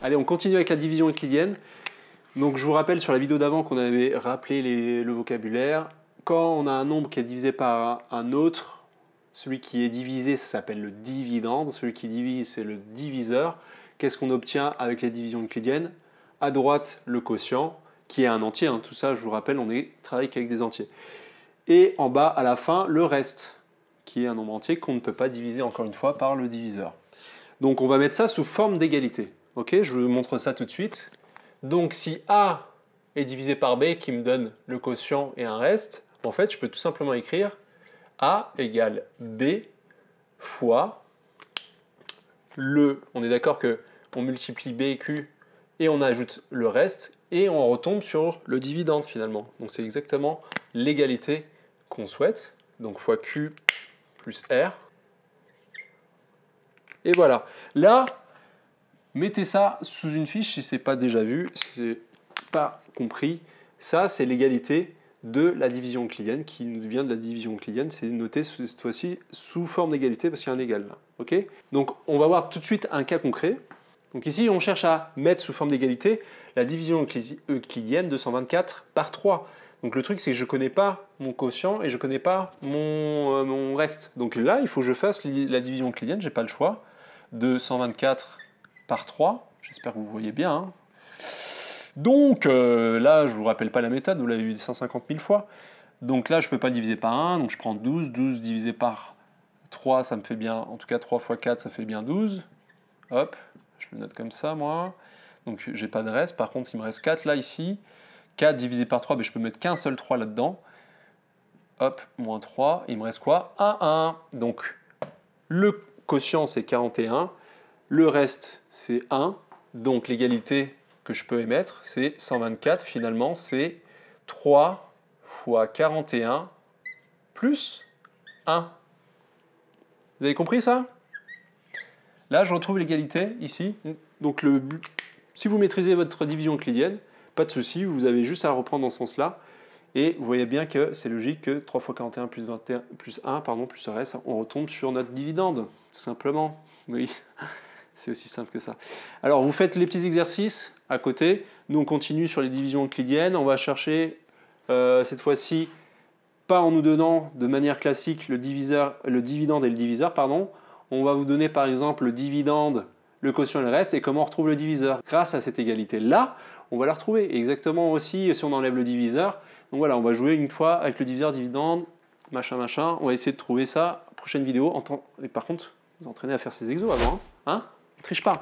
Allez, on continue avec la division euclidienne. Donc je vous rappelle sur la vidéo d'avant qu'on avait rappelé le vocabulaire. Quand on a un nombre qui est divisé par un autre, celui qui est divisé, ça s'appelle le dividende. Celui qui divise, c'est le diviseur. Qu'est-ce qu'on obtient avec la division euclidienne? À droite, le quotient, qui est un entier. Hein. Tout ça, je vous rappelle, on travaille qu'avec des entiers. Et en bas, à la fin, le reste, qui est un nombre entier qu'on ne peut pas diviser, encore une fois, par le diviseur. Donc on va mettre ça sous forme d'égalité. Ok, je vous montre ça tout de suite. Donc si A est divisé par B, qui me donne le quotient et un reste, en fait, je peux tout simplement écrire A égale B fois on est d'accord qu'on multiplie B et Q et on ajoute le reste et on retombe sur le dividende finalement. Donc c'est exactement l'égalité qu'on souhaite. Donc fois Q plus R. Et voilà. Là, mettez ça sous une fiche si ce n'est pas déjà vu, si ce n'est pas compris. Ça, c'est l'égalité de la division euclidienne qui nous vient de la division euclidienne. C'est noté cette fois-ci sous forme d'égalité parce qu'il y a un égal là. Okay, donc, on va voir tout de suite un cas concret. Donc ici, on cherche à mettre sous forme d'égalité la division euclidienne 224 par 3. Donc le truc, c'est que je ne connais pas mon quotient et je ne connais pas mon reste. Donc là, il faut que je fasse la division euclidienne, je n'ai pas le choix. 224 par 3, j'espère que vous voyez bien. Hein. Donc là, je ne vous rappelle pas la méthode, vous l'avez vu 150 000 fois. Donc là, je ne peux pas diviser par 1, donc je prends 12. 12 divisé par 3, ça me fait bien, en tout cas 3 fois 4, ça fait bien 12. Hop, je le note comme ça, moi. Donc j'ai pas de reste, par contre, il me reste 4 là, ici. 4 divisé par 3, mais je peux mettre qu'un seul 3 là-dedans. Hop, moins 3, il me reste quoi? 1. Donc le quotient, c'est 41. Le reste, c'est 1. Donc l'égalité que je peux émettre, c'est 124. Finalement, c'est 3 fois 41 plus 1. Vous avez compris ça? Là, je retrouve l'égalité ici. Donc si vous maîtrisez votre division euclidienne, pas de souci, vous avez juste à reprendre dans ce sens-là. Et vous voyez bien que c'est logique que 3 fois 41 plus 21 plus 1, pardon, plus le reste, on retombe sur notre dividende, tout simplement. Oui, c'est aussi simple que ça. Alors, vous faites les petits exercices à côté. Nous, on continue sur les divisions euclidiennes. On va chercher, cette fois-ci, pas en nous donnant de manière classique le dividende et le diviseur, pardon. On va vous donner, par exemple, le dividende, le quotient et le reste, et comment on retrouve le diviseur. Grâce à cette égalité-là, on va la retrouver. Et exactement aussi, si on enlève le diviseur, donc voilà, on va jouer une fois avec le diviseur, dividende, machin, machin. On va essayer de trouver ça. Prochaine vidéo. Et par contre, vous entraînez à faire ces exos avant. Hein, triche pas.